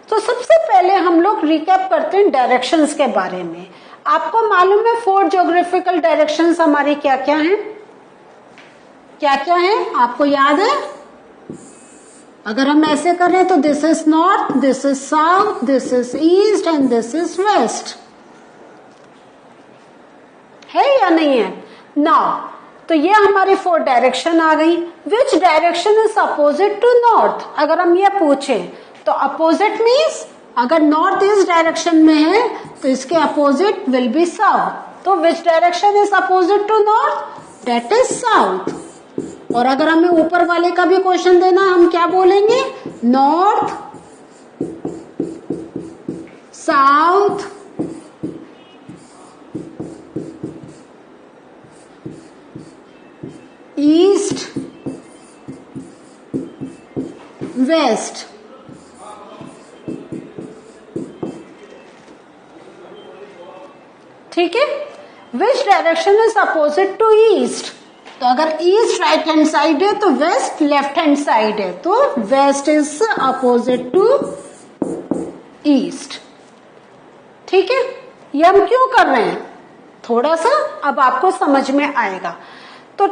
तो सबसे पहले हम लोग रिकैप करते हैं डायरेक्शंस के बारे में। आपको मालूम है 4 ज्योग्राफिकल डायरेक्शंस हमारी क्या क्या हैं? क्या क्या है आपको याद है? अगर हम ऐसे करें तो this is north, this is south, this is east and this is west, है या नहीं है? नाउ तो ये हमारी 4 डायरेक्शन आ गई। Which direction is opposite to north? अगर हम ये पूछें तो अपोजिट मीन्स अगर नॉर्थ इस डायरेक्शन में है तो इसके अपोजिट विल बी साउथ। तो which direction is opposite to north? That is south. और अगर हमें ऊपर वाले का भी क्वेश्चन देना, हम क्या बोलेंगे? North, south, east, west. ठीक है। Which direction is opposite to east? तो अगर ईस्ट राइट हैंड साइड है तो वेस्ट लेफ्ट हैंड साइड है, तो west is opposite to east. ठीक है। ये हम क्यों कर रहे हैं थोड़ा सा अब आपको समझ में आएगा। तो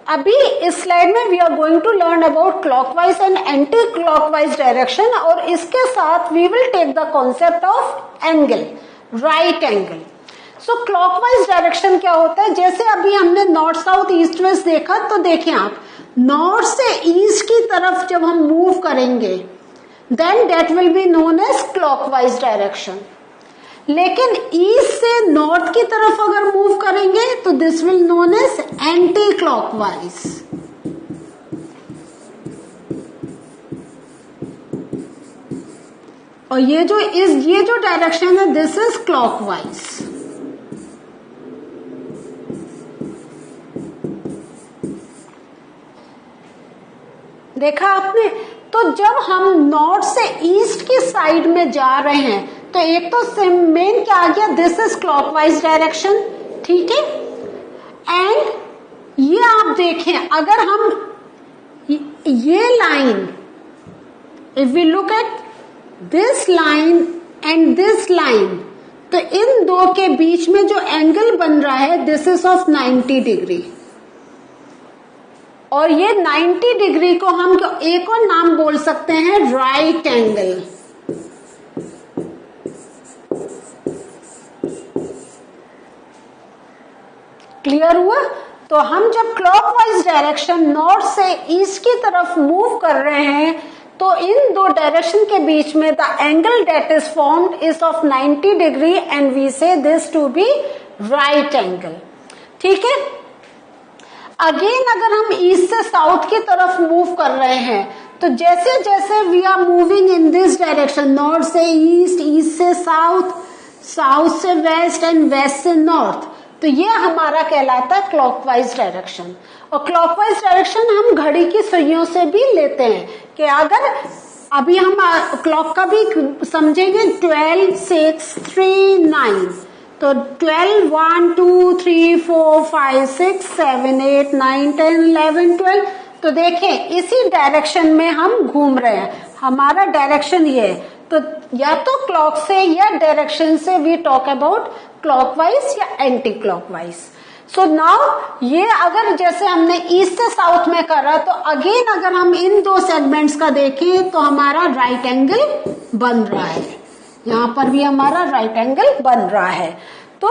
अभी इस स्लाइड में we are going to learn about clockwise and anti clockwise direction, और इसके साथ we will take the concept of angle, right angle. So clockwise direction क्या होता है? जैसे अभी हमने नॉर्थ साउथ ईस्ट वेस्ट देखा, तो देखें आप, नॉर्थ से ईस्ट की तरफ जब हम मूव करेंगे then that will be known as clockwise direction. लेकिन ईस्ट से नॉर्थ की तरफ अगर मूव करेंगे तो this will known as anti clockwise. और ये जो डायरेक्शन है दिस इज क्लॉकवाइज। देखा आपने? तो जब हम नॉर्थ से ईस्ट की साइड में जा रहे हैं तो एक तो मेन क्या आ गया? This is clockwise direction. ठीक है। एंड ये आप देखें, अगर हम ये line, if we look at this line and this line, तो इन दो के बीच में जो एंगल बन रहा है दिस इज ऑफ 90 डिग्री। और ये 90 डिग्री को हम एक और नाम बोल सकते हैं राइट एंगल। क्लियर हुआ? तो हम जब क्लॉकवाइज डायरेक्शन नॉर्थ से ईस्ट की तरफ मूव कर रहे हैं तो इन दो डायरेक्शन के बीच में the angle that is formed is of 90 degree and we say this to be right angle. ठीक है। अगेन अगर हम ईस्ट से साउथ की तरफ मूव कर रहे हैं तो जैसे जैसे we are moving in this direction, north से ईस्ट, ईस्ट से साउथ, साउथ से वेस्ट एंड वेस्ट से नॉर्थ, तो ये हमारा कहलाता है क्लॉकवाइज डायरेक्शन। और क्लॉकवाइज डायरेक्शन हम घड़ी की सुइयों से भी लेते हैं कि अगर अभी हम क्लॉक का भी समझेंगे 12, 6, 3, 9, तो 12, 1, 2, 3, 4, 5, 6, 7, 8, 9, 10, 11, 12, तो देखें इसी डायरेक्शन में हम घूम रहे हैं, हमारा डायरेक्शन ये है। तो या तो क्लॉक से या डायरेक्शन से वी टॉक अबाउट क्लॉकवाइज या एंटी क्लॉकवाइज। सो नाउ ये अगर जैसे हमने ईस्ट से साउथ में करा तो अगेन अगर हम इन दो सेगमेंट्स का देखें तो हमारा राइट एंगल बन रहा है, यहां पर भी हमारा राइट एंगल बन रहा है। तो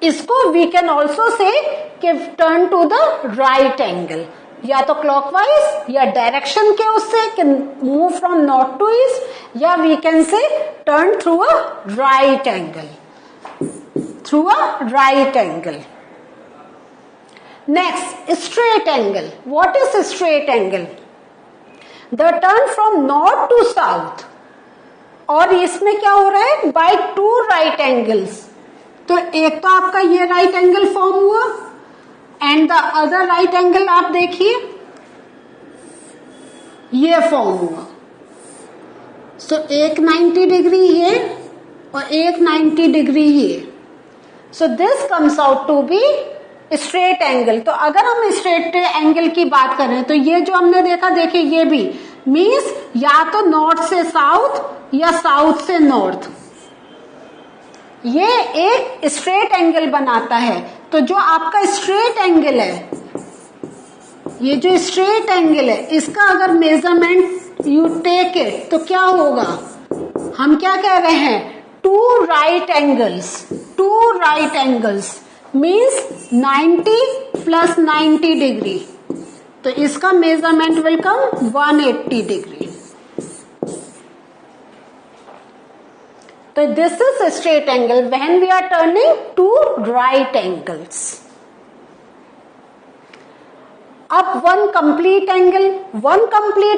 इसको we can also say turn to the right angle, या तो क्लॉकवाइज या डायरेक्शन के उससे can move from north to east, या we can say turn through a right angle, through a right angle. Next, straight angle. What is straight angle? The turn from north to south. और इसमें क्या हो रहा है? By two right angles. तो एक तो आपका ये राइट एंगल फॉर्म हुआ and the other right angle आप देखिए ये फॉर्म हुआ। सो एक 90 डिग्री है और एक 90 डिग्री है। So this comes out to be straight angle. तो अगर हम स्ट्रेट एंगल की बात करें तो ये जो हमने देखा, देखिए ये भी मीन्स या तो नॉर्थ से साउथ या साउथ से नॉर्थ, ये एक स्ट्रेट एंगल बनाता है। तो जो आपका स्ट्रेट एंगल है, ये जो स्ट्रेट एंगल है, इसका अगर मेजरमेंट यू टेक इट तो क्या होगा, हम क्या कह रहे हैं, two right angles means 90 plus 90 degree, तो इसका मेजरमेंट विल कम 180 डिग्री। तो this is straight angle when we are turning two right angles. अब वन कंप्लीट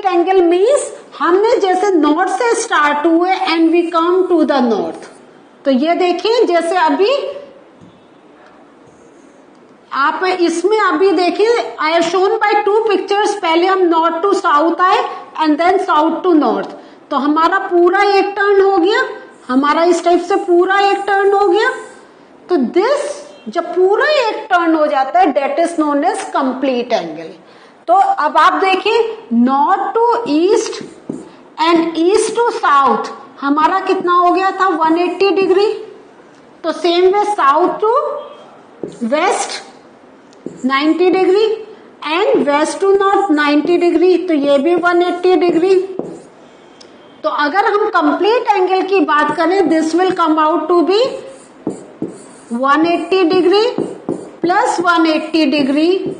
एंगल मीन्स हमने जैसे नॉर्थ से स्टार्ट हुए and we come to the north. तो ये देखिए, जैसे अभी आप इसमें अभी देखिए, I have shown by 2 pictures, पहले हम नॉर्थ टू साउथ आए and then south to north, तो हमारा पूरा एक टर्न हो गया, हमारा इस टाइप से पूरा एक टर्न हो गया। तो दिस जब पूरा एक टर्न हो जाता है, that is known as complete angle. तो अब आप देखिए, north to east and east to south हमारा कितना हो गया था, 180 डिग्री। तो same way south to west 90 degree and west to north 90 degree, तो ये भी 180 डिग्री। तो अगर हम कंप्लीट एंगल की बात करें, this will come out to be 180 degree plus 180 degree,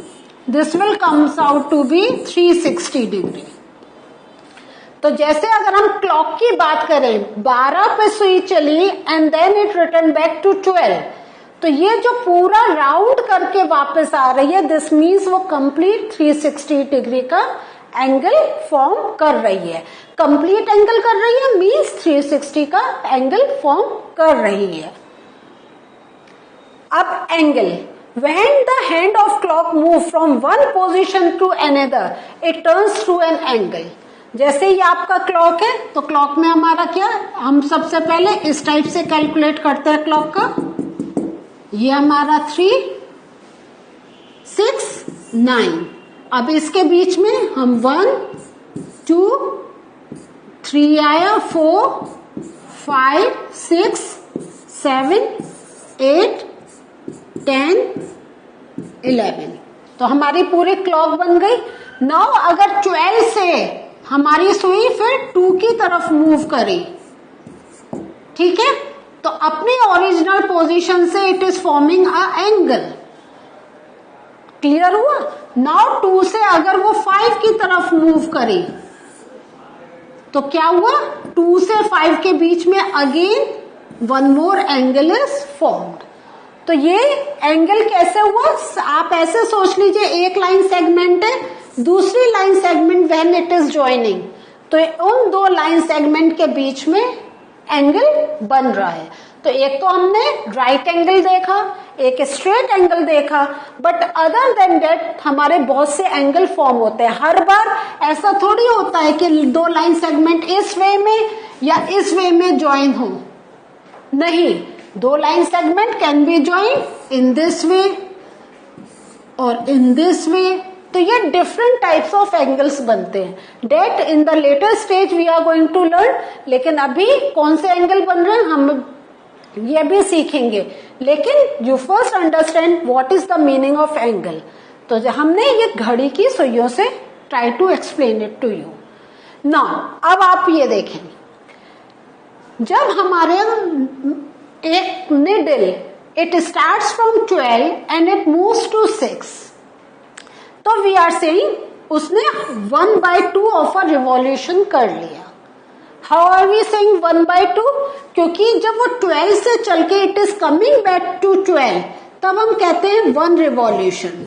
this will comes out to be 360 degree. तो जैसे अगर हम क्लॉक की बात करें, 12 पे सुई चली and then it return back to 12, तो ये जो पूरा राउंड करके वापस आ रही है, दिस मीन्स वो कंप्लीट 360 डिग्री का एंगल फॉर्म कर रही है। कंप्लीट एंगल कर रही है मीन्स 360 का एंगल फॉर्म कर रही है। अब angle, when the hand of clock move from one position to another, it turns to an angle। जैसे ये आपका क्लॉक है, तो क्लॉक में हमारा क्या, हम सबसे पहले इस टाइप से कैलकुलेट करते हैं क्लॉक का, ये हमारा 3, 6, 9। अब इसके बीच में हम 1, 2, 3 आया, 4, 5, 6, 7, 8, 10, 11, तो हमारी पूरी क्लॉक बन गई। नाउ अगर 12 से हमारी सुई फिर 2 की तरफ मूव करी, ठीक है, तो अपनी ओरिजिनल पोजीशन से it is forming a angle. Clear हुआ? नाउ 2 से अगर वो 5 की तरफ मूव करी, तो क्या हुआ, 2 से 5 के बीच में again one more angle is formed. तो ये एंगल कैसे हुआ, आप ऐसे सोच लीजिए, एक लाइन सेगमेंट है, दूसरी line segment when it is joining, तो उन 2 लाइन सेगमेंट के बीच में एंगल बन रहा है। तो एक तो हमने राइट एंगल देखा, एक स्ट्रेट एंगल देखा, बट अदर देन दैट हमारे बहुत से एंगल फॉर्म होते हैं। हर बार ऐसा थोड़ी होता है कि 2 लाइन सेगमेंट इस वे में या इस वे में ज्वाइन हो, नहीं, 2 line segment can be join in this way और इन दिस वे। तो ये डिफरेंट टाइप्स ऑफ एंगल्स बनते हैं। That in the later stage we are going to learn, लेकिन अभी कौन से एंगल बन रहे हैं हम ये भी सीखेंगे। लेकिन you first understand what is the meaning of angle. तो हमने ये घड़ी की सुइयों से try to explain it to you. Now अब आप ये देखें, जब हमारे एक needle it starts from 12 and it moves to 6, तो वी आर सेइंग उसने 1/2 ऑफ अ रिवॉल्यूशन कर लिया। How are we saying 1/2? क्योंकि जब वो 12 से चल के it is coming back to 12, तब हम कहते हैं 1 रिवॉल्यूशन।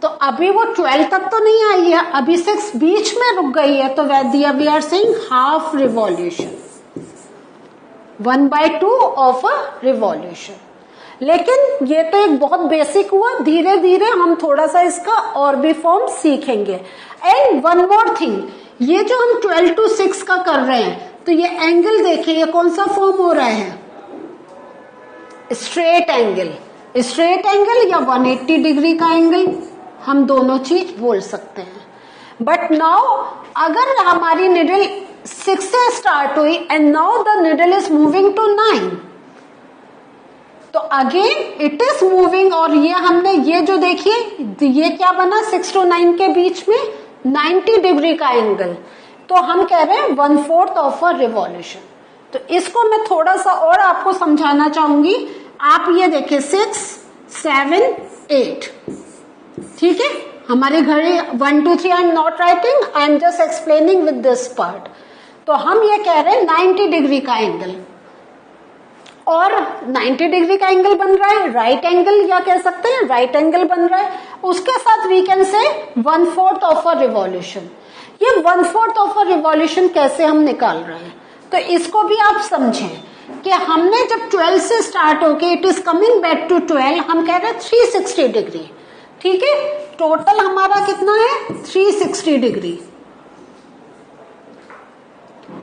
तो अभी वो 12 तक तो नहीं आई है, अभी 6 बीच में रुक गई है, तो we are saying half revolution, 1/2 of a revolution. लेकिन ये तो एक बहुत बेसिक हुआ, धीरे धीरे हम थोड़ा सा इसका और भी फॉर्म सीखेंगे। एंड वन मोर थिंग, ये जो हम 12 to 6 का कर रहे हैं, तो ये एंगल देखिए, ये कौन सा फॉर्म हो रहा है, स्ट्रेट एंगल। स्ट्रेट एंगल या 180 डिग्री का एंगल, हम दोनों चीज बोल सकते हैं। बट नाउ अगर हमारी निडल 6 से स्टार्ट हुई and now the needle is moving to 9, तो अगेन इट इज मूविंग, और ये हमने ये जो देखिए ये क्या बना 6 to 9 के बीच में 90 डिग्री का एंगल, तो हम कह रहे हैं 1/4 ऑफ अ रिवॉल्यूशन। तो इसको मैं थोड़ा सा और आपको समझाना चाहूंगी। आप ये देखिए 6, 7, 8, ठीक है, हमारे घड़ी 1, 2, 3 I am not writing, I am just explaining with this part. तो हम ये कह रहे हैं 90 डिग्री का एंगल, और 90 डिग्री का एंगल बन रहा है, राइट एंगल या कह सकते हैं राइट एंगल बन रहा है, उसके साथ वी कैन से 1/4 ऑफ अ रिवॉल्यूशन। ये 1/4 ऑफ अ रिवॉल्यूशन कैसे हम निकाल रहे हैं, तो इसको भी आप समझें कि हमने जब 12 से स्टार्ट होके it is coming back to 12, हम कह रहे हैं 360 डिग्री, ठीक है, टोटल हमारा कितना है 360 डिग्री।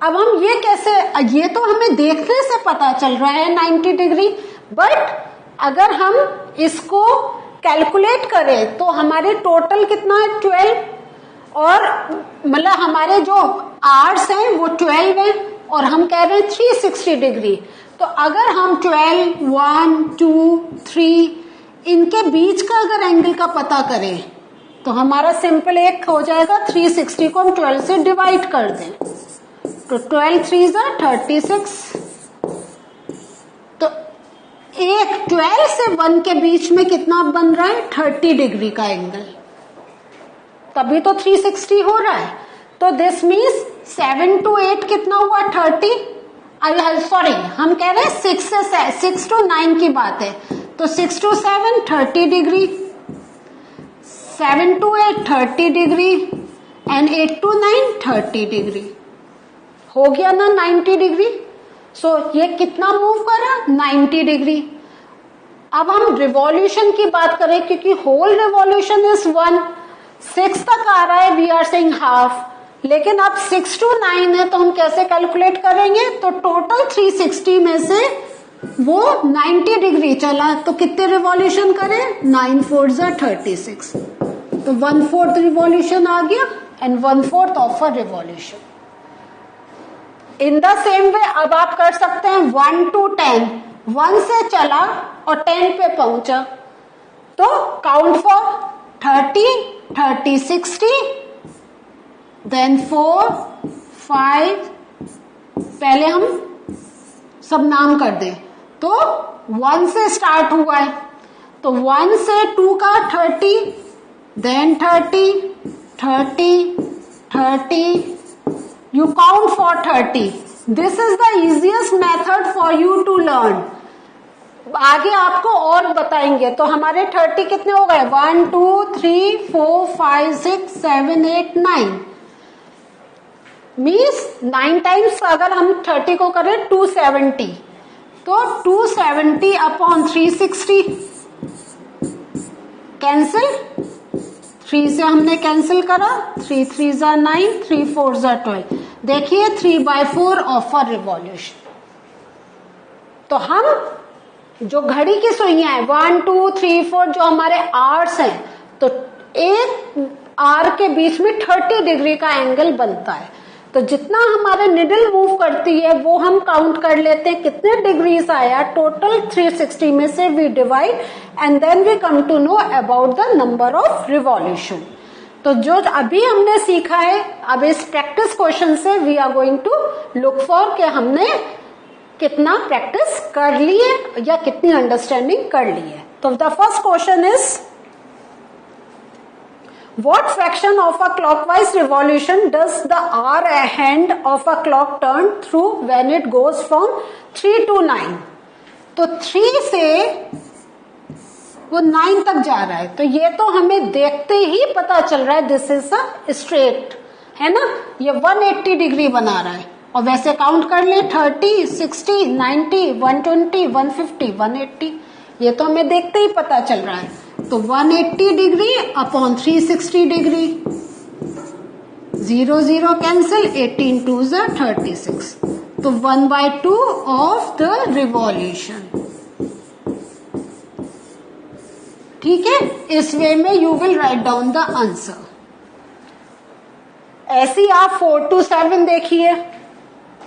अब हम ये कैसे, ये तो हमें देखने से पता चल रहा है 90 डिग्री, बट अगर हम इसको कैलकुलेट करें तो हमारे टोटल कितना है 12, और मतलब हमारे जो आवर्स हैं वो 12 है, और हम कह रहे हैं 360 डिग्री। तो अगर हम 12, 1, 2, 3 इनके बीच का अगर एंगल का पता करें तो हमारा सिंपल एक हो जाएगा, 360 को हम 12 से डिवाइड कर दें तो 12 3 36। तो एक 12 से 1 के बीच में कितना बन रहा है 30 डिग्री का एंगल, तभी तो 360 हो रहा है। तो दिस मीन्स 7 to 8 कितना हुआ 30, सॉरी हम कह रहे हैं 6 to 9 की बात है, तो 6 to 7 30 degree, 7 to 8 30 degree, and 8 to 9 30 degree. हो गया ना 90 डिग्री। सो ये कितना मूव कर रहा है 90 डिग्री। अब हम रिवॉल्यूशन की बात करें, क्योंकि होल रिवॉल्यूशन इज 1, 6 तक आ रहा है, वी आर सेइंग हाफ, लेकिन अब 6 to 9 है तो हम कैसे कैलकुलेट करेंगे, तो टोटल 360 में से वो 90 डिग्री चला, तो कितने रिवॉल्यूशन करें 9 4 36, तो 1/4 रिवॉल्यूशन आ गया and 1/4 of a revolution. In the same way अब आप कर सकते हैं 1 to 10, 1 से चला और 10 पे पहुंचा, तो काउंट फॉर 30, 30, 60, देन 4, 5, पहले हम सब नाम कर दें, तो 1 से स्टार्ट हुआ है, तो 1 से 2 का 30, then 30, 30, 30, you count for 30. This is the easiest method for you to learn. आगे आपको और बताएंगे। तो हमारे 30 कितने हो गए 1 2 3 4 5 6 7 8 9, मीन्स 9 टाइम्स अगर हम 30 को करें 270, तो 270 अपॉन 360 कैंसिल, 3 से हमने कैंसिल करा, 3 3 9, 3 4 12, देखिए 3/4 ऑफ अ रिवॉल्यूशन। तो हम जो घड़ी की सुइयां हैं 1 2 3 4 जो हमारे आवर्स हैं, तो एक आर के बीच में 30 डिग्री का एंगल बनता है। तो जितना हमारे निडल मूव करती है वो हम काउंट कर लेते हैं कितने डिग्रीज आया, टोटल 360 में से we divide and then we come to know about the number of revolution. तो जो अभी हमने सीखा है, अब इस प्रैक्टिस क्वेश्चन से we are going to look for कि हमने कितना प्रैक्टिस कर ली है या कितनी अंडरस्टैंडिंग कर ली है। तो the first question is what fraction of a clockwise revolution does the hour hand of a clock turn through when it goes from 3 to 9? तो 3 से वो 9 तक जा रहा है, तो ये तो हमें देखते ही पता चल रहा है दिस इज अ स्ट्रेट, है ना, ये 180 डिग्री बना रहा है। और वैसे काउंट कर ले 30, 60, 90, 120, 150, 180, ये तो हमें देखते ही पता चल रहा है। तो 180 डिग्री अपॉन 360 डिग्री, 0 0 कैंसिल, 18 2 36, तो 1/2 ऑफ द रिवॉल्यूशन। ठीक है, इस वे में you will write down the answer. ऐसी आप 4 to 7 देखिए,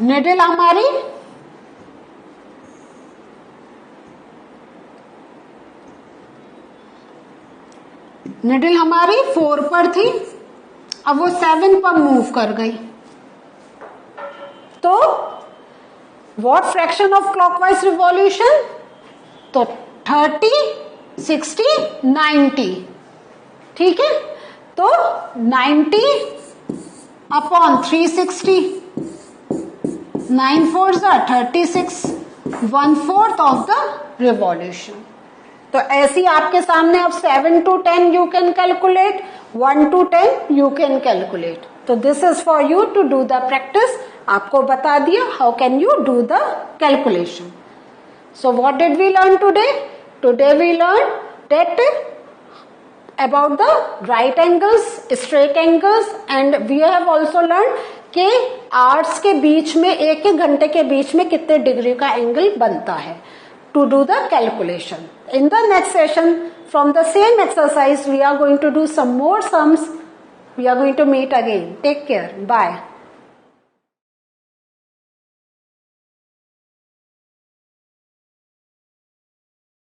निडल हमारी निडल हमारी 4 पर थी, अब वो 7 पर मूव कर गई, तो what fraction of clockwise revolution? तो 30, 60, 90, ठीक है। तो 90 अपॉन 360, 9 4 36, 1/4 ऑफ द रिवॉल्यूशन। तो ऐसी आपके सामने अब 7 to 10 you can calculate, 1 to 10 you can calculate. तो this is for you to do the practice. आपको बता दिया how can you do the calculation. So what did we learn today? Today we learn that about the right angles, straight angles, and we have also learned कि hours के बीच में, एक एक घंटे के बीच में कितने डिग्री का एंगल बनता है, to do the calculation. In the next session, from the same exercise, we are going to do some more sums. We are going to meet again. Take care. Bye.